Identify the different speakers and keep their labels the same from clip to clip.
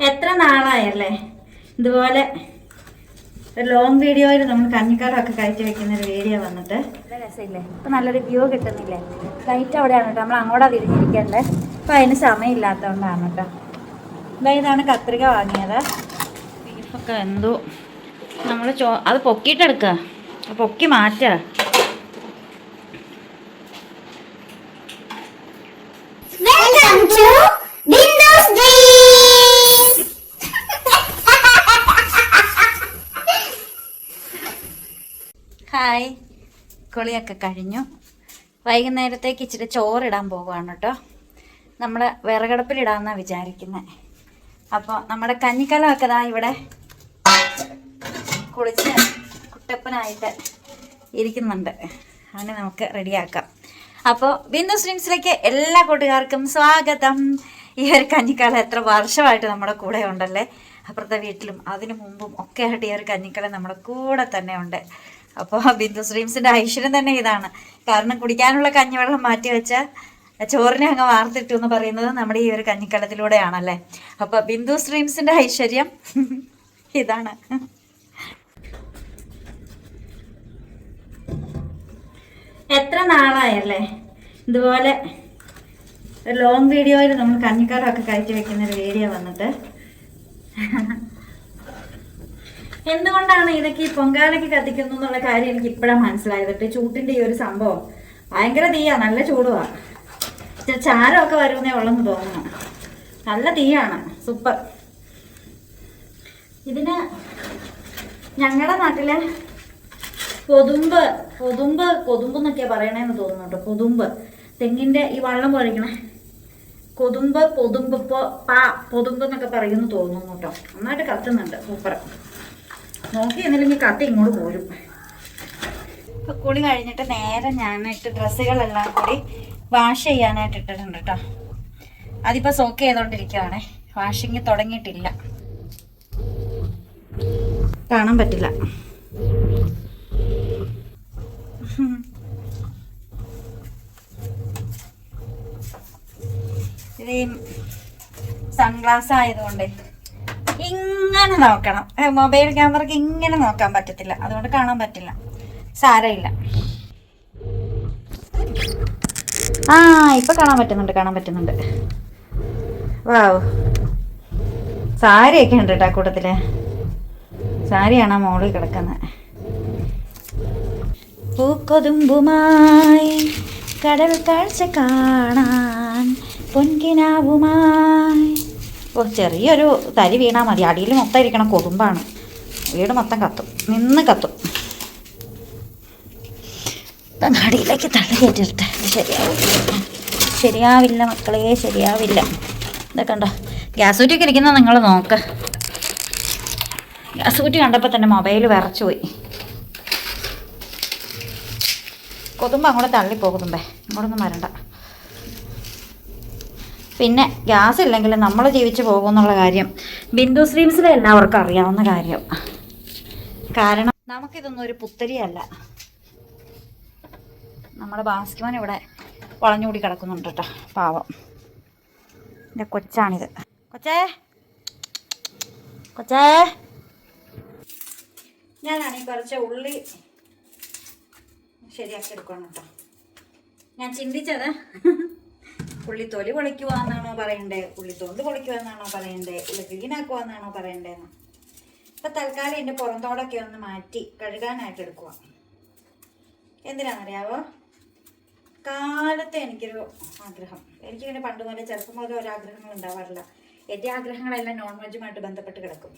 Speaker 1: എത്ര നാളായല്ലേ ഇതുപോലെ ഒരു ലോങ് വീഡിയോയിൽ നമ്മൾ കഞ്ഞിക്കാടൊക്കെ കഴിച്ച് വെക്കുന്ന ഒരു വീഡിയോ വന്നിട്ട്. നല്ല രസമില്ലേ? ഇപ്പം നല്ലൊരു വ്യൂ കിട്ടുന്നില്ലേ? ലൈറ്റ് അവിടെയാണ് കേട്ടോ, നമ്മൾ അങ്ങോട്ടാ തിരിഞ്ഞിരിക്കേണ്ടത്. അപ്പം അതിന് സമയമില്ലാത്തതുകൊണ്ടാണ് കേട്ടോ. ഇതാണ് കത്രിക വാങ്ങിയത്. ബീഫൊക്കെ എന്തോ നമ്മൾ അത് പൊക്കിയിട്ടെടുക്കുക, പൊക്കി മാറ്റുക. ഹായ്, കുളിയൊക്കെ കഴിഞ്ഞു. വൈകുന്നേരത്തേക്ക് ഇച്ചിരി ചോറിടാൻ പോവുകയാണ് കേട്ടോ. നമ്മൾ വിറകടുപ്പിലിടാമെന്നാണ് വിചാരിക്കുന്നത്. അപ്പോൾ നമ്മുടെ കഞ്ഞിക്കലമൊക്കെ ദാ ഇവിടെ കുളിച്ച് കുട്ടപ്പനായിട്ട് ഇരിക്കുന്നുണ്ട്. അങ്ങനെ നമുക്ക് റെഡിയാക്കാം. അപ്പോൾ ബിന്ദു സ്ട്രീംസിലേക്ക് എല്ലാ കൂട്ടുകാർക്കും സ്വാഗതം. ഈ ഒരു കഞ്ഞിക്കാലം എത്ര വർഷമായിട്ട് നമ്മുടെ കൂടെ ഉണ്ടല്ലേ. അപ്പുറത്തെ വീട്ടിലും അതിനു മുമ്പും ഒക്കെ ആയിട്ട് ഈ ഒരു കഞ്ഞിക്കാലം നമ്മുടെ കൂടെ തന്നെ ഉണ്ട്. അപ്പോൾ ബിന്ദു സ്ട്രീംസിൻ്റെ ഐശ്വര്യം തന്നെ ഇതാണ്. കാരണം കുടിക്കാനുള്ള കഞ്ഞിവെള്ളം മാറ്റി വെച്ചാൽ ചോറിനെ അങ്ങ് വാർത്തിട്ടു എന്ന് പറയുന്നത് നമ്മുടെ ഈ ഒരു കഞ്ഞിക്കലത്തിലൂടെയാണല്ലേ. അപ്പോൾ ബിന്ദു സ്ട്രീംസിൻ്റെ ഐശ്വര്യം ഇതാണ്. എത്ര നാളായല്ലേ ഇതുപോലെ ഒരു ലോങ് വീഡിയോയിൽ നമ്മൾ കഞ്ഞിക്കാടൊക്കെ കഴിച്ച് വെക്കുന്ന ഒരു വീഡിയോ വന്നിട്ട്. എന്തുകൊണ്ടാണ് ഇതൊക്കെ ഈ പൊങ്കാലയ്ക്ക് കത്തിക്കുന്നു എന്നുള്ള കാര്യം എനിക്ക് ഇപ്പോഴാണ് മനസ്സിലായത്. ചൂട്ടിൻ്റെ ഈ ഒരു സംഭവം ഭയങ്കര തീയാണ്, നല്ല ചൂടുമാണ്. ചാരമൊക്കെ വരുന്നേ ഉള്ളെന്ന് തോന്നുന്നു. നല്ല തീയാണ്, സൂപ്പർ. ഇതിന് ഞങ്ങളുടെ നാട്ടില് കൊതുമ്പെന്നൊക്കെയാ പറയണേന്ന് തോന്നുന്നുണ്ട്. കൊതുമ്പ്, തെങ്ങിന്റെ ഈ വള്ളം പൊഴിക്കണേ പൊതുമ്പ് എന്നൊക്കെ പറയുന്നു തോന്നുന്നു കേട്ടോ. നന്നായിട്ട് കത്തുന്നുണ്ട്, സൂപ്പർ. നോക്കി എന്നില്ലെങ്കിൽ കത്തി ഇങ്ങോട്ട് പോരും. ഇപ്പൊ കുളി കഴിഞ്ഞിട്ട് നേരെ ഞാനിട്ട് ഡ്രസ്സുകളെല്ലാം കൂടി വാഷ് ചെയ്യാനായിട്ട് ഇട്ടിട്ടുണ്ട് കേട്ടോ. അതിപ്പോ സോക്ക് ചെയ്തോണ്ടിരിക്കുകയാണേ. വാഷിങ് തുടങ്ങിയിട്ടില്ല, കാണാൻ പറ്റില്ല. ഇത് സൺഗ്ലാസ് ആയതുകൊണ്ട് ഇങ്ങനെ നോക്കണം. മൊബൈൽ ക്യാമറക്ക് ഇങ്ങനെ നോക്കാൻ പറ്റത്തില്ല, അതുകൊണ്ട് കാണാൻ പറ്റില്ല. സാരമില്ല. ഇപ്പൊ കാണാൻ പറ്റുന്നുണ്ട്. വാവ്, സാരിയൊക്കെ ഉണ്ട് കേട്ടോ കൂട്ടത്തില്. സാരിയാണ് മോളിൽ കിടക്കുന്നത്. പൂക്കൊതുമ്പുമായി കടൽ കാഴ്ച കാണാൻ പൊൻകിനാവുമായി. ചെറിയൊരു തരി വീണാൽ മതി, അടിയിൽ മൊത്തം ഇരിക്കണം കൊതുമ്പാണ്. വീട് മൊത്തം കത്തും, നിന്ന് കത്തും. അടിയിലേക്ക് തള്ളിയേറ്റിട്ട് ശരിയാവില്ല മക്കളെ, ശരിയാവില്ല. ഇതൊക്കെ ഉണ്ടോ ഗ്യാസ് കുറ്റിയൊക്കെ ഇരിക്കുന്നത് നിങ്ങൾ നോക്ക്. ഗ്യാസ് കുറ്റി കണ്ടപ്പോൾ തന്നെ മൊബൈൽ വിറച്ചു പോയി. കൊതുമ്പ് അങ്ങോട്ട് തള്ളിപ്പോകുന്നുമ്പേ, ഇങ്ങോട്ടൊന്നും വരണ്ട. പിന്നെ ഗ്യാസ് ഇല്ലെങ്കിൽ നമ്മൾ ജീവിച്ച് പോകുമെന്നുള്ള കാര്യം ബിന്ദു സ്ട്രീംസിലെ എല്ലാവർക്കും അറിയാവുന്ന കാര്യം. കാരണം നമുക്കിതൊന്നും ഒരു പുത്തരിയല്ല. നമ്മുടെ ബാസ്കിമോൻ ഇവിടെ വളഞ്ഞുകൂടി കിടക്കുന്നുണ്ട് കേട്ടോ, പാവം. എൻ്റെ കൊച്ചാണിത്. കൊച്ചേ ഞാനാണെങ്കിൽ കുറച്ച് ഉള്ളി ശരിയാക്കി എടുക്കണം കേട്ടോ. ഞാൻ ചിന്തിച്ചത് ഉള്ളിത്തോലി പൊളിക്കുവാന്നാണോ പറയണ്ടേ, ഉള്ളിത്തോണ്ട് പൊളിക്കുവാന്നാണോ പറയണ്ടേ, ഉള്ളി ക്ലീനാക്കുവാന്നാണോ പറയണ്ടേന്ന്. ഇപ്പം തൽക്കാലം എൻ്റെ പുറന്തോടൊക്കെ ഒന്ന് മാറ്റി കഴുകാനായിട്ട് എടുക്കുക. എന്തിനാണെന്നറിയാവോ? കാലത്തെ എനിക്കൊരു ആഗ്രഹം. എനിക്കിങ്ങനെ പണ്ട് മുതലേ ചെറുപ്പം മുതലേ ഒരാഗ്രഹങ്ങൾ ഉണ്ടാവാറില്ല. എൻ്റെ ആഗ്രഹങ്ങളെല്ലാം നോൺ വെജുമായിട്ട് ബന്ധപ്പെട്ട് കിടക്കും.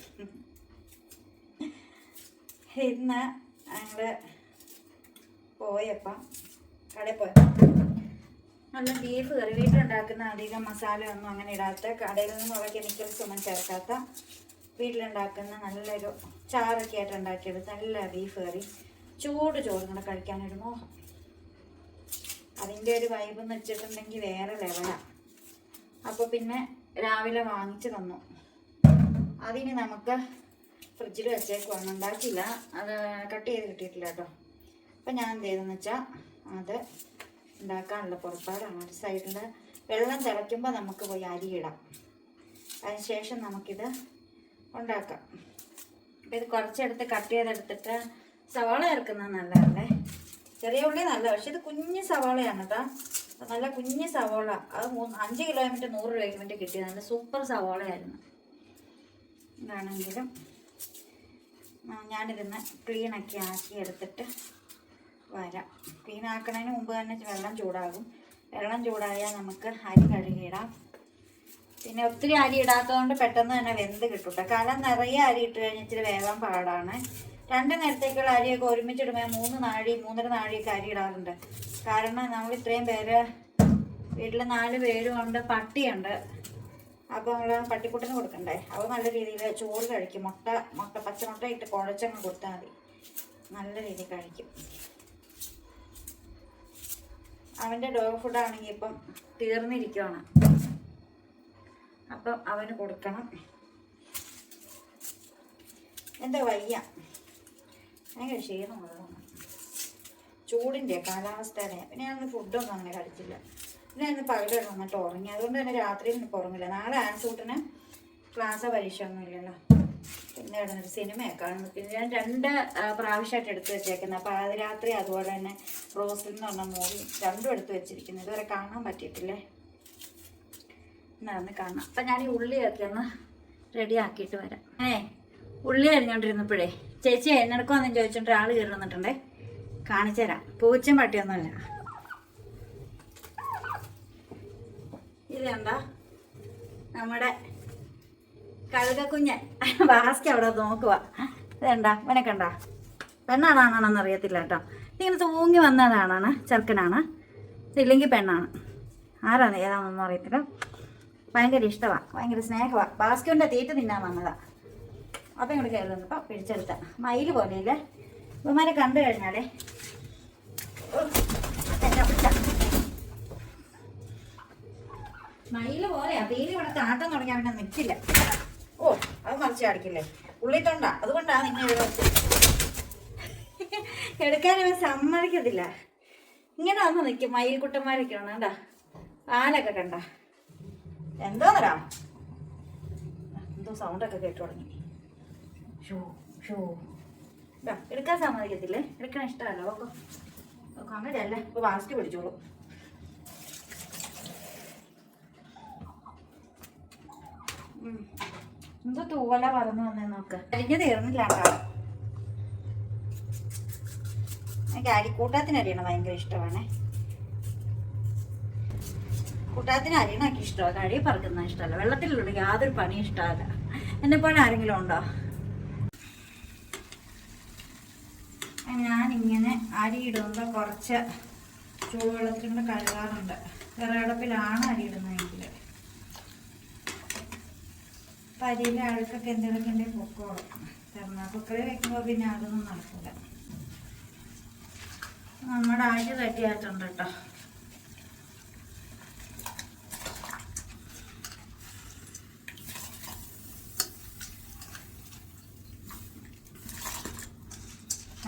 Speaker 1: ഇന്ന് ഞങ്ങൾ പോയപ്പം കടയിൽ പോയപ്പോൾ നല്ല ബീഫ് കറി, വീട്ടിലുണ്ടാക്കുന്ന അധികം മസാലയൊന്നും അങ്ങനെ ഇടാത്ത, കടയിൽ നിന്നുള്ള കെമിക്കൽസ് ഒന്നും ചേർക്കാത്ത, വീട്ടിലുണ്ടാക്കുന്ന നല്ലൊരു ചാറൊക്കെ ആയിട്ട് ഉണ്ടാക്കിയെടുത്ത് നല്ല ബീഫ് കറി, ചൂട് ചോറും കൂടെ കഴിക്കാനൊരു മോഹം. അതിൻ്റെ ഒരു വൈബ് എന്ന് വെച്ചിട്ടുണ്ടെങ്കിൽ വേറെ ലെവലാണ്. അപ്പോൾ പിന്നെ രാവിലെ വാങ്ങിച്ചു തന്നു. അതിന് നമുക്ക് ഫ്രിഡ്ജിൽ വെച്ചേക്കുവാണ്, ഉണ്ടാക്കിയില്ല. അത് കട്ട് ചെയ്ത് കിട്ടിയിട്ടില്ല കേട്ടോ. അപ്പം ഞാൻ എന്ത് ചെയ്തെന്ന് വെച്ചാൽ അത് ഉണ്ടാക്കാനുള്ള പുറപ്പാടാണ്. ഒരു സൈഡിൽ വെള്ളം തിളയ്ക്കുമ്പോൾ നമുക്ക് പോയി അരിയിടാം. അതിനുശേഷം നമുക്കിത് ഉണ്ടാക്കാം. അപ്പോൾ ഇത് കുറച്ചെടുത്ത് കട്ട് ചെയ്തെടുത്തിട്ട് സവാള ചേർക്കുന്നത് നല്ലതല്ലേ. ചെറിയ ഉള്ളി നല്ല, പക്ഷെ ഇത് കുഞ്ഞ് സവാളയാണ് കേട്ടോ. നല്ല കുഞ്ഞ് സവാള. അത് 5 കിലോമീറ്റർ 100 രൂപയ്ക്ക് വേണ്ടി കിട്ടിയത്. നല്ല സൂപ്പർ സവാളയായിരുന്നു. ഇതാണെങ്കിലും ഞാനിതിന്ന് ക്ലീനൊക്കെ ആക്കി എടുത്തിട്ട് വരാം. ക്ലീൻ ആക്കുന്നതിന് മുമ്പ് തന്നെ വെള്ളം ചൂടാകും. വെള്ളം ചൂടായാൽ നമുക്ക് അരി കഴുകിയിടാം. പിന്നെ ഒത്തിരി അരി ഇടാത്തതുകൊണ്ട് പെട്ടെന്ന് തന്നെ വെന്ത് കിട്ടും. കാരണം നിറയെ അരി ഇട്ട് കഴിഞ്ഞാൽ ഇച്ചിരി വേവാൻ പാടാണ്. 2 നേരത്തേക്കുള്ള അരിയൊക്കെ ഒരുമിച്ചിടുമ്പോൾ 3 നാഴി 3.5 നാഴിയൊക്കെ അരി ഇടാറുണ്ട്. കാരണം നമ്മൾ ഇത്രയും പേര്, വീട്ടിൽ 4 പേരും ഉണ്ട്, പട്ടിയുണ്ട്. അപ്പോൾ നമ്മൾ പട്ടിക്കുട്ടിന് കൊടുക്കണ്ടേ. അവ നല്ല രീതിയിൽ ചോറ് കഴിക്കും. പച്ചമുട്ട ഇട്ട് കുഴച്ചങ്ങ് കൊടുത്താൽ മതി, നല്ല രീതിയിൽ കഴിക്കും. അവൻ്റെ ഡോഗ് ഫുഡാണെങ്കിൽ ഇപ്പം തീർന്നിരിക്കുകയാണ്. അപ്പം അവന് കൊടുക്കണം. എന്താ വയ്യ, ഭയങ്കര ക്ഷീണമുള്ളതാണ്, ചൂടിൻ്റെ കാലാവസ്ഥയുടെ. പിന്നെ ഞാൻ ഫുഡൊന്നും അങ്ങനെ കഴിച്ചില്ല. പിന്നെ ഞാൻ പകല് വന്നിട്ട് ഉറങ്ങി. അതുകൊണ്ട് തന്നെ രാത്രിയിൽ ഇപ്പോൾ ഉറങ്ങില്ല. നാളെ ആൻസൂട്ടിന് ക്ലാസ്സോ പരീക്ഷ ഒന്നും ഇല്ലല്ലോ. പിന്നെ ഇടുന്നൊരു സിനിമയൊക്കെ കാണുന്നു. പിന്നെ ഞാൻ 2 പ്രാവശ്യമായിട്ട് എടുത്ത് വെച്ചേക്കുന്നത്. അപ്പോൾ അത് രാത്രി അതുപോലെ തന്നെ റോസിൽ എന്ന് പറഞ്ഞ മൂവി 2 എടുത്ത് വെച്ചിരിക്കുന്നു. ഇതുവരെ കാണാൻ പറ്റിയിട്ടില്ലേ, എന്നാന്ന് കാണാം. അപ്പം ഞാൻ ഈ ഉള്ളിയൊക്കെ ഒന്ന് റെഡി ആക്കിയിട്ട് വരാം. ഉള്ളി അരിഞ്ഞോണ്ടിരുന്നപ്പോഴേ ചേച്ചി എന്നെടുക്കുമെന്ന് ചോദിച്ചോണ്ട് ഒരാൾ കയറി വന്നിട്ടുണ്ടേ. കാണിച്ചു തരാം. പൂച്ചയും പട്ടിയൊന്നുമല്ല. ഇതെന്താ നമ്മുടെ കഴുകക്കുഞ്ഞൻ ബാസ്കി അവിടെ നോക്കുക. ഇതെന്താ ഇവനെ കണ്ട, പെണ്ണാണാണെന്ന് അറിയത്തില്ല കേട്ടോ. ഇങ്ങനെ തൂങ്ങി വന്നതാണാണ്, ചെറുക്കനാണ്. ഇതില്ലെങ്കിൽ പെണ്ണാണ്. ആരാണ് ഏതാണെന്നൊന്നും അറിയത്തില്ല. ഭയങ്കര ഇഷ്ടമാണ്, ഭയങ്കര സ്നേഹമാണ്. ബാസ്കറ്റിൻ്റെ തീറ്റ തിന്നാൻ വന്നതാണ്. അപ്പം ഇങ്ങോട്ട് കയറി വന്നപ്പോൾ പിടിച്ചെടുത്ത മയിൽ പോലെയില്ലേ. ഇവന്മാരെ കണ്ടു കഴിഞ്ഞാലേ മയില് പോലെയാ. തീരെ ഇവിടെ കാട്ടം തുടങ്ങിയാൽ പിന്നെ നിൽക്കില്ല. ഓ, അത് മറിച്ച് അടിക്കില്ലേ, ഉള്ളിത്തൊണ്ട. അതുകൊണ്ടാണ് നിന്നെ എടുക്കാൻ ഇവൻ സമ്മതിക്കത്തില്ല. ഇങ്ങനെ വന്ന് നിൽക്കും. മയിൽക്കുട്ടന്മാരൊക്കെ ആണ് കേട്ടാ. പാലൊക്കെ കണ്ട എന്തോന്നരാ, എന്തോ സൗണ്ടൊക്കെ കേട്ടു തുടങ്ങി. ഷോ ഷോ എടുക്കാൻ സമ്മതിക്കത്തില്ലേ. എടുക്കാൻ ഇഷ്ടമല്ല. ഓക്കെ ഓക്കെ, അങ്ങനെയല്ല. ഇപ്പോൾ ബാസ്കറ്റ് പിടിച്ചോളൂ. എന്തോ തൂവല പറന്നു വന്നേ നോക്ക്. അരിഞ്ഞ് തീർന്നില്ല കേട്ടോ. എനിക്ക് അരിക്കൂട്ടത്തിന് അരിയണം ഭയങ്കര ഇഷ്ടമാണേ. കൂട്ടാത്തിന് അരിയണമൊക്കെ ഇഷ്ടമാണ്, കഴി പറക്കുന്ന ഇഷ്ടമല്ല. വെള്ളത്തിലുള്ള യാതൊരു പണിയും ഇഷ്ടമല്ല. എന്നെപ്പോലെ ആരെങ്കിലും ഉണ്ടോ? ഞാനിങ്ങനെ അരി ഇടുമ്പോൾ കുറച്ച് ചൂടുവെള്ളത്തിൽ കൊണ്ട് കഴുകാറുണ്ട്. വിറകടുപ്പിലാണ് അരി ഇടുന്നതെങ്കിൽ. അപ്പം അരിയിലെ അഴുക്കൊക്കെ എന്തെങ്കിലുമൊക്കെ ഉണ്ടെങ്കിൽ പൊക്കോളും. കുക്കറിൽ വെക്കുമ്പോൾ പിന്നെ അതൊന്നും നടക്കില്ല. നമ്മുടെ അരി തട്ടിയായിട്ടുണ്ട് കേട്ടോ.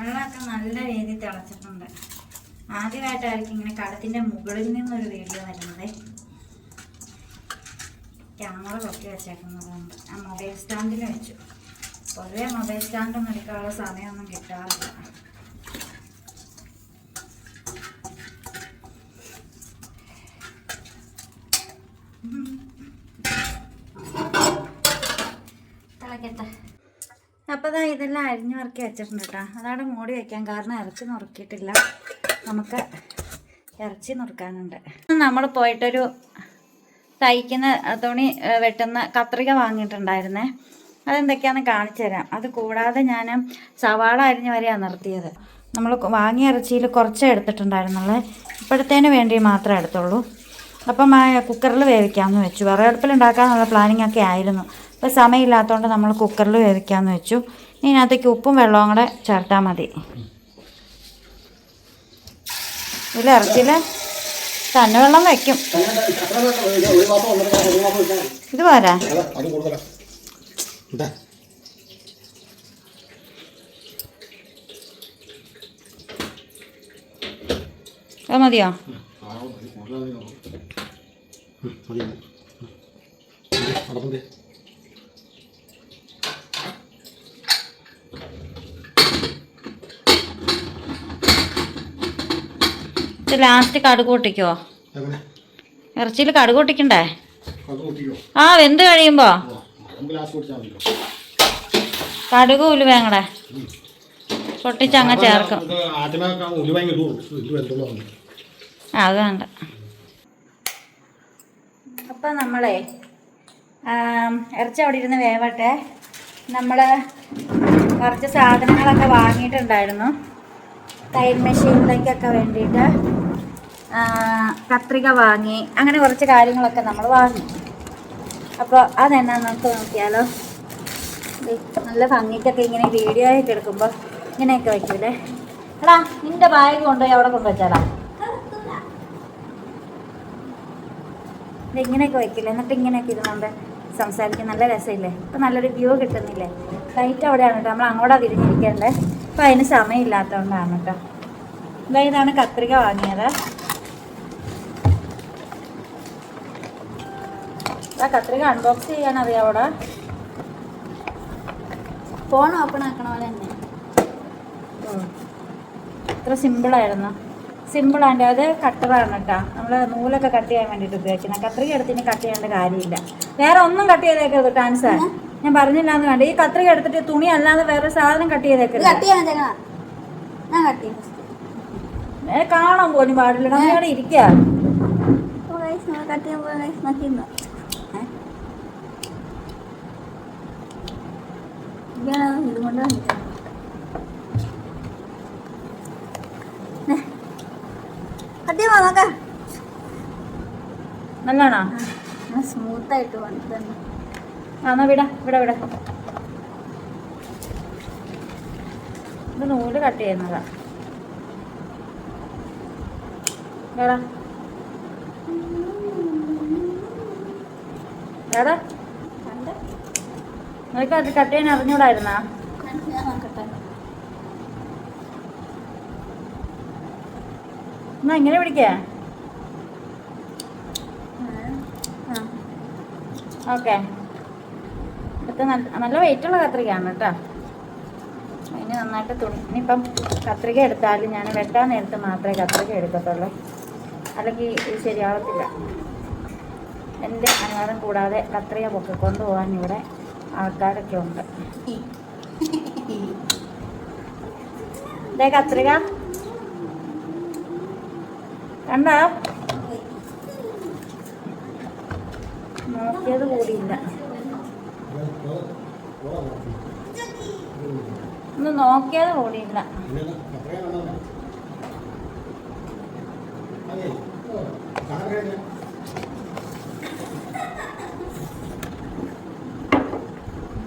Speaker 1: വെള്ളമൊക്കെ നല്ല രീതിയിൽ തിളച്ചിട്ടുണ്ട്. ആദ്യമായിട്ടായിരിക്കും ഇങ്ങനെ കടത്തിൻ്റെ മുകളിൽ നിന്നൊരു വീഡിയോ വരുന്നത്. ക്യാമറ പൊക്കി വെച്ചേക്കുന്നതുകൊണ്ട് ആ മൊബൈൽ സ്റ്റാൻഡിൽ വെച്ചു. പൊതുവെ മൊബൈൽ സ്റ്റാൻഡൊന്നും എടുക്കാനുള്ള സമയമൊന്നും കിട്ടാറില്ല. തിളക്കട്ടെ. അപ്പോൾ ഇതെല്ലാം അരിഞ്ഞു വറുക്കി വെച്ചിട്ടുണ്ട് കേട്ടോ. അതവിടെ മൂടി വയ്ക്കാം, കാരണം ഇറച്ചി നുറുക്കിയിട്ടില്ല. നമുക്ക് ഇറച്ചി നുറുക്കാനുണ്ട്. നമ്മൾ പോയിട്ടൊരു തയ്ക്കുന്ന തുണി വെട്ടുന്ന കത്രിക വാങ്ങിയിട്ടുണ്ടായിരുന്നേ. അതെന്തൊക്കെയാണെന്ന് കാണിച്ചു തരാം. അത് കൂടാതെ ഞാൻ സവാള അരിഞ്ഞ് വരെയാണ് നിർത്തിയത്. നമ്മൾ വാങ്ങിയ ഇറച്ചിയിൽ കുറച്ചേ എടുത്തിട്ടുണ്ടായിരുന്നുള്ളൂ. ഇപ്പോഴത്തേന് വേണ്ടി മാത്രമേ എടുത്തുള്ളൂ. അപ്പം കുക്കറിൽ വേവിക്കാമെന്ന് വെച്ചു. വിറകടുപ്പിൽ ഉണ്ടാക്കാനുള്ള പ്ലാനിങ് ഒക്കെ ആയിരുന്നു. അപ്പോൾ സമയമില്ലാത്തതുകൊണ്ട് നമ്മൾ കുക്കറിൽ വേവിക്കാമെന്ന് വെച്ചു. ഇതിനകത്തേക്ക് ഉപ്പും വെള്ളവും കൂടെ ചേർത്താൽ മതി. ഇതിൽ ഇറച്ചിയിൽ തന്നെ വെള്ളം വയ്ക്കും. ഇത് പോരാ, അത് മതിയോ? ലാസ്റ്റ് കടുക് പൊട്ടിക്കോ? ഇറച്ചിയിൽ കടുക് പൊട്ടിക്കണ്ടേ? ആ വെന്ത് കഴിയുമ്പോ കടുക് ഉലുവയും കൂടെ പൊട്ടിച്ചങ്ങ് ചേർക്കും. അത് വേണ്ട. അപ്പം നമ്മളെ ഇറച്ചി അവിടെ ഇരുന്ന് വേവട്ടെ. നമ്മൾ കുറച്ച് സാധനങ്ങളൊക്കെ വാങ്ങിയിട്ടുണ്ടായിരുന്നു തയ്യൽ മെഷീനിലേക്കൊക്കെ വേണ്ടിയിട്ട്. കത്രിക വാങ്ങി, അങ്ങനെ കുറച്ച് കാര്യങ്ങളൊക്കെ നമ്മൾ വാങ്ങി. അപ്പോൾ അതെന്നാ നമുക്ക് നോക്കിയാലോ. നല്ല ഭംഗിക്കൊക്കെ ഇങ്ങനെ വീഡിയോ ആയിട്ട് എടുക്കുമ്പോൾ ഇങ്ങനെയൊക്കെ വയ്ക്കൂലേ. എടാ നിൻ്റെ ബാഗ് കൊണ്ടുപോയി അവിടെ കൊണ്ടുവച്ചാടാ. ഇങ്ങനെയൊക്കെ വയ്ക്കില്ലേ, എന്നിട്ട് ഇങ്ങനെയൊക്കെ ഇരുന്നുകൊണ്ട് സംസാരിക്കും. നല്ല രസമില്ലേ? ഇപ്പം നല്ലൊരു വ്യൂ കിട്ടുന്നില്ലേ? ലൈറ്റ് അവിടെയാണ് കേട്ടോ, നമ്മൾ അങ്ങോട്ടാണ് തിരിഞ്ഞിരിക്കേണ്ടത്. അപ്പം അതിന് സമയമില്ലാത്തതുകൊണ്ടാണ് കേട്ടോ. ഇതാണ് കത്രിക വാങ്ങിയത്. ആ കത്രിക അൺബോക്സ് ചെയ്യാൻ അറിയാം. അവിടെ ഫോൺ ഓപ്പൺ ആക്കണ പോലെ തന്നെ. ഇത്ര സിമ്പിളായിരുന്നു. സിമ്പിളാണ്ട്. അത് കട്ടറാണ് കേട്ടോ, നമ്മൾ നൂലൊക്കെ കട്ട് ചെയ്യാൻ വേണ്ടിയിട്ട് ഉപയോഗിക്കുന്നത്. കത്രിക എടുത്തിന് കട്ട് ചെയ്യേണ്ട കാര്യമില്ല. വേറെ ഒന്നും കട്ട് ചെയ്തേക്കരുത് ടാൻസ്. ഞാൻ പറഞ്ഞില്ലാന്ന് വേണ്ട. ഈ കത്രിക എടുത്തിട്ട് തുണി അല്ലാതെ വേറെ സാധനം കട്ട് ചെയ്തേക്കരുത്. കാണാൻ പോലും പാടില്ല. നമ്മളിവിടെ ഇരിക്കുക. ഇതുകൊണ്ട് നല്ലതാണോ? സ്മൂത്തായിട്ട് വന്നിട്ടുണ്ട്. എന്നാ വിട വിട വിട. ഇത് നൂല് കട്ട് ചെയ്യുന്നതാ. എടാ എടാ നിനക്ക് അത് കട്ട് ചെയ്യാൻ അറിഞ്ഞൂടായിരുന്നാ? എന്നാ ഇങ്ങനെ പിടിക്കേ. ഓക്കെ. ഇത് നല്ല വെയിറ്റുള്ള കത്രികയാണ് കേട്ടോ. അതിന് നന്നായിട്ട് തുണി. ഇനിയിപ്പം കത്രിക എടുത്താലും ഞാൻ വെട്ടാൻ നേരത്ത് മാത്രമേ കത്രിക എടുക്കത്തുള്ളൂ, അല്ലെങ്കിൽ ഇത് ശരിയാവത്തില്ല. എൻ്റെ അനുവാദം കൂടാതെ കത്രിക പൊക്കിക്കൊണ്ട് പോകാൻ ഇവിടെ ആൾക്കാരൊക്കെ ഉണ്ട്. ഇതേ കത്രിക കണ്ടോ? നോക്കിയത് കൂടിയില്ല. ഒന്ന് നോക്കിയത് കൂടിയില്ല.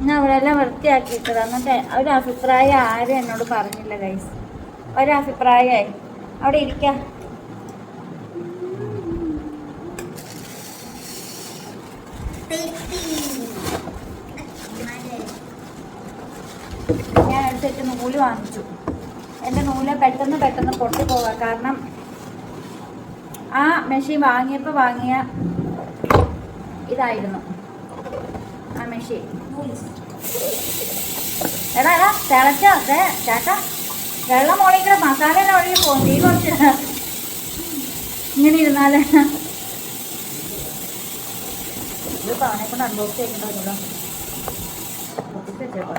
Speaker 1: ഞാൻ അവിടെ എല്ലാം വൃത്തിയാക്കിയിട്ടത്. എന്നിട്ട് ഒരഭിപ്രായം ആരും എന്നോട് പറഞ്ഞില്ല ഗൈസ്. ഒരഭിപ്രായമായി. അവിടെ ഇരിക്കാം. ഞാൻ ഒരു സെറ്റ് നൂല് വാങ്ങിച്ചു. എൻ്റെ നൂല് പെട്ടെന്ന് പൊട്ടിപ്പോവാം. കാരണം ആ മെഷീൻ വാങ്ങിയപ്പോൾ വാങ്ങിയ ഇതായിരുന്നു ആ മെഷീൻ. എടാ തിളച്ചോ? അതെ ചേട്ടാ, വെള്ളം മോളിക്കൂടെ മസാല ഒഴുകി പോകും. തീ കുറച്ച് ഇങ്ങനെ ഇരുന്നാല് ഇതിപ്പോൾ അവനെ കൊണ്ട് അൺബോക്സ് ചെയ്യുന്നുണ്ടോ? പൊട്ടിച്ച് വെച്ചേക്കോ.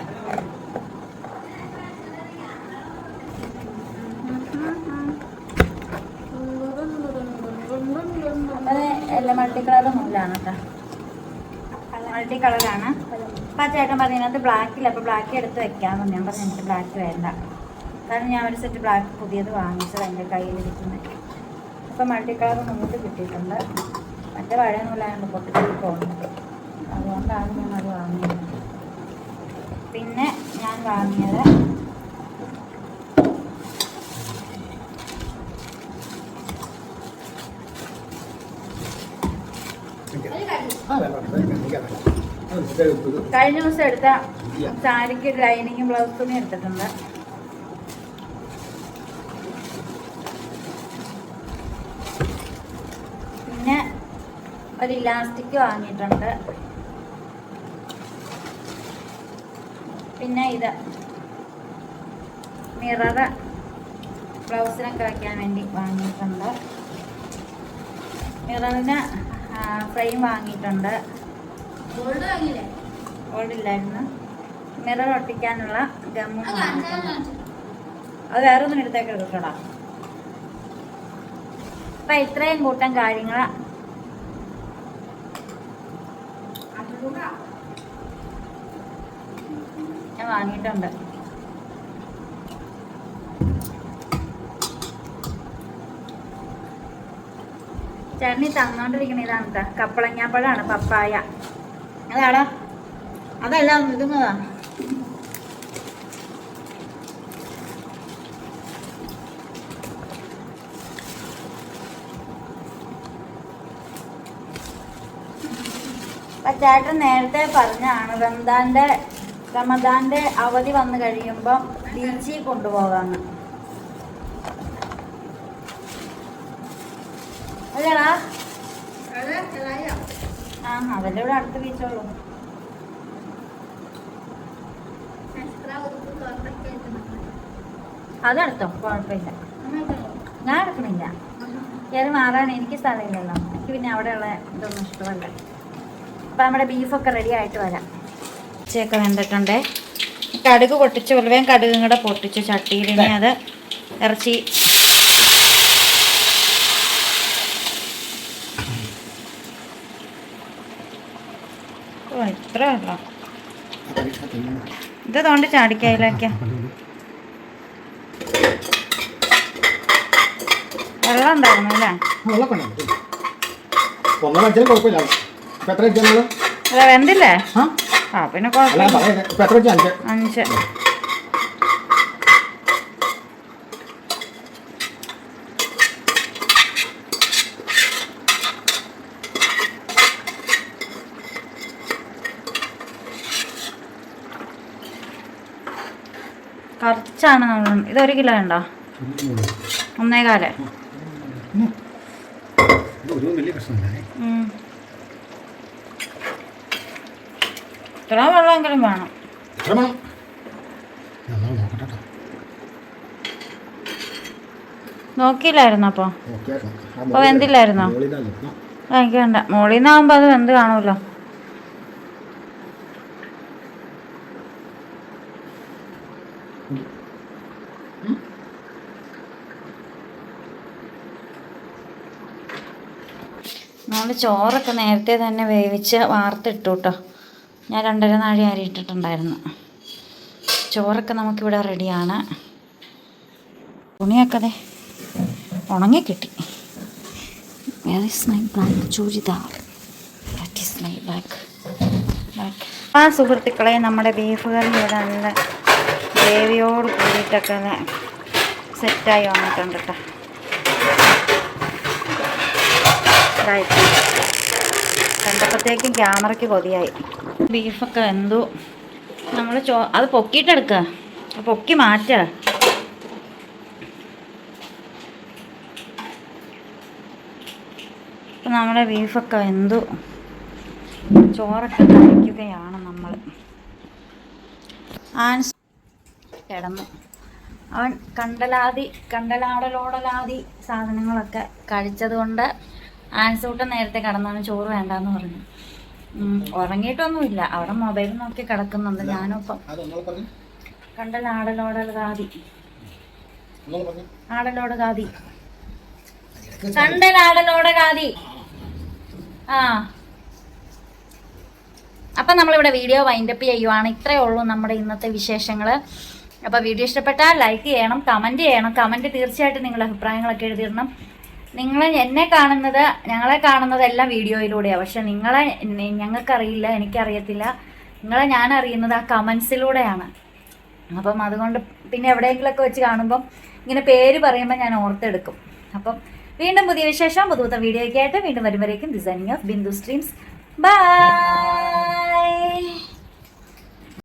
Speaker 1: അത് എല്ലാം മൾട്ടി കളർ നൂലാണ് കേട്ടോ. മൾട്ടി കളറാണ്. അപ്പം ആ ചേട്ടൻ പറഞ്ഞു ഇതിനകത്ത് ബ്ലാക്കില്ല, അപ്പോൾ ബ്ലാക്ക് എടുത്ത് വെക്കാമെന്ന്. ഞാൻ പറഞ്ഞു എനിക്ക് ബ്ലാക്ക് വേണ്ട, കാരണം ഞാൻ ഒരു സെറ്റ് ബ്ലാക്ക് പുതിയത് വാങ്ങിച്ചത് എൻ്റെ കയ്യിലിരിക്കുന്നത്. അപ്പം മൾട്ടി കളർ നൂല് കിട്ടിയിട്ടുണ്ട്. മറ്റേ പഴയ നൂലായതുകൊണ്ട് പൊട്ടിച്ച് പോകുന്നത്, അതുകൊണ്ടാണ് ഞാൻ അത് വാങ്ങിയത്. പിന്നെ ഞാൻ വാങ്ങിയത് കഴിഞ്ഞ ദിവസം എടുത്ത സാരിക്ക് ലൈനിങ്ങും ബ്ലൗസ് തുണി എടുത്തിട്ടുണ്ട്. പിന്നെ ഒരു ഇലാസ്റ്റിക് വാങ്ങിയിട്ടുണ്ട്. പിന്നെ ഇത് മിറർ ബ്ലൗസിനൊക്കെ വയ്ക്കാൻ വേണ്ടി വാങ്ങിയിട്ടുണ്ട്. മിററിന് ഫ്രെയിം വാങ്ങിയിട്ടുണ്ട്. ഗോൾഡ് ഇല്ലായിരുന്നു. മിറർ ഒട്ടിക്കാനുള്ള ഗമ്മും വാങ്ങിയിട്ടുണ്ട്. അത് വേറെ ഒന്നും എടുത്തേക്ക് എടുക്കടാ. അപ്പം ഇത്രയും കൂട്ടം കാര്യങ്ങൾ ഞാൻ വാങ്ങിയിട്ടുണ്ട്. ചട്നി തന്നോണ്ടിരിക്കണ ഇതാണ് കേട്ടോ, കപ്പളങ്ങാപ്പഴമാണ്, പപ്പായ. അതാടാ, അതല്ല നിൽക്കുന്നതാ. ചേട്ടൻ നേരത്തെ പറഞ്ഞാണ് റമദാന്റെ അവധി വന്നു കഴിയുമ്പം ബീച്ചിൽ കൊണ്ടുപോകാന്ന്. അതെടാ, അതല്ലേ ഇവിടെ അടുത്ത് ബീച്ചുള്ളൂ. അതെടുത്തോ, കുഴപ്പമില്ല. ഞാൻ എടുക്കണില്ല, കയറി മാറാൻ എനിക്ക് സ്ഥലമില്ലല്ലോ. എനിക്ക് പിന്നെ അവിടെയുള്ള ഇതൊന്നും ഇഷ്ടമല്ല. അപ്പം നമ്മുടെ ബീഫൊക്കെ റെഡി ആയിട്ട് വരാം. ഇറച്ചിയൊക്കെ വെന്തിട്ടുണ്ട്. കടുക് പൊട്ടിച്ച് ഉലുവയും കടുകും കൂടെ പൊട്ടിച്ചു ചട്ടിയിൽ. ഇനി അത് ഇറച്ചി ഇത്ര വെള്ളം ഇത് തോണ്ടി ചാടിക്കയിലേക്ക് വെള്ളം ഉണ്ടായിരുന്നു അല്ലേ? അല്ല വെന്തില്ലേ? ആ പിന്നെ കുഴപ്പമില്ല. 5. കുറച്ചാണ് നമ്മൾ. ഇത് 1 കിലോ ഉണ്ടോ? 1.25. ഇത്ര വെള്ളമെങ്കിലും വേണം. നോക്കിയില്ലായിരുന്നോ? അപ്പൊ വെന്തില്ലായിരുന്നോ? എനിക്ക് വേണ്ട. മുകളിൽ നിന്നാകുമ്പോ അത് വെന്ത് കാണുമല്ലോ. നമ്മൾ ചോറൊക്കെ നേരത്തെ തന്നെ വേവിച്ച് വാർത്തിട്ടു കേട്ടോ. ഞാൻ 2.5 നാഴി അരി ഇട്ടിട്ടുണ്ടായിരുന്നു. ചോറൊക്കെ നമുക്കിവിടെ റെഡിയാണ്. തുണിയൊക്കെ അതെ ഉണങ്ങി കിട്ടി. ആ സുഹൃത്തുക്കളെ, നമ്മുടെ ബീഫ് കറി ഇവിടെ നല്ല ഗ്രേവിയോട് കൂടിയിട്ടൊക്കെ സെറ്റായി വന്നിട്ടുണ്ട് കേട്ടോ. കണ്ടപ്പോഴത്തേക്കും ക്യാമറയ്ക്ക് കൊതിയായി. ബീഫൊക്കെ വെന്തു. നമ്മൾ അത് പൊക്കിയിട്ടെടുക്കുക, പൊക്കി മാറ്റുക. അപ്പം നമ്മുടെ ബീഫൊക്കെ വെന്തു. ചോറൊക്കെ കഴിക്കുകയാണ് നമ്മൾ. കിടന്നു. അവൻ കണ്ടലാടലോടലാതി സാധനങ്ങളൊക്കെ കഴിച്ചത് കൊണ്ട് ആൻസൂട്ടൻ നേരത്തെ കിടന്നാണ്. ചോറ് വേണ്ടാന്ന് പറഞ്ഞു. ഉറങ്ങിയിട്ടൊന്നുമില്ല, അവിടെ മൊബൈൽ നോക്കി കിടക്കുന്നുണ്ട്. ഞാനിപ്പം കണ്ടലാടലോടലാതി കണ്ടലാടലോടലാതി. ആ അപ്പം നമ്മളിവിടെ വീഡിയോ വൈൻഡപ്പ് ചെയ്യുവാണ്. ഇത്രയേ ഉള്ളൂ നമ്മുടെ ഇന്നത്തെ വിശേഷങ്ങൾ. അപ്പോൾ വീഡിയോ ഇഷ്ടപ്പെട്ടാൽ ലൈക്ക് ചെയ്യണം, കമൻറ്റ് ചെയ്യണം. കമൻറ്റ് തീർച്ചയായിട്ടും നിങ്ങളുടെ അഭിപ്രായങ്ങളൊക്കെ എഴുതിയിടണം. ഞങ്ങളെ കാണുന്നത് എല്ലാം വീഡിയോയിലൂടെയാണ്. പക്ഷെ ഞങ്ങൾക്കറിയില്ല, എനിക്കറിയത്തില്ല. നിങ്ങളെ ഞാൻ അറിയുന്നത് ആ കമൻസിലൂടെയാണ്. അപ്പം അതുകൊണ്ട് പിന്നെ എവിടെയെങ്കിലുമൊക്കെ വെച്ച് കാണുമ്പം ഇങ്ങനെ പേര് പറയുമ്പോൾ ഞാൻ ഓർത്തെടുക്കും. അപ്പം വീണ്ടും പുതിയ വിശേഷം പുതുത്ത വീഡിയോ ഒക്കെ ആയിട്ട് വീണ്ടും വരുമ്പോഴേക്കും ഡിസൈനിങ് ഓഫ് ബിന്ദു സ്ട്രീംസ്. ബൈ.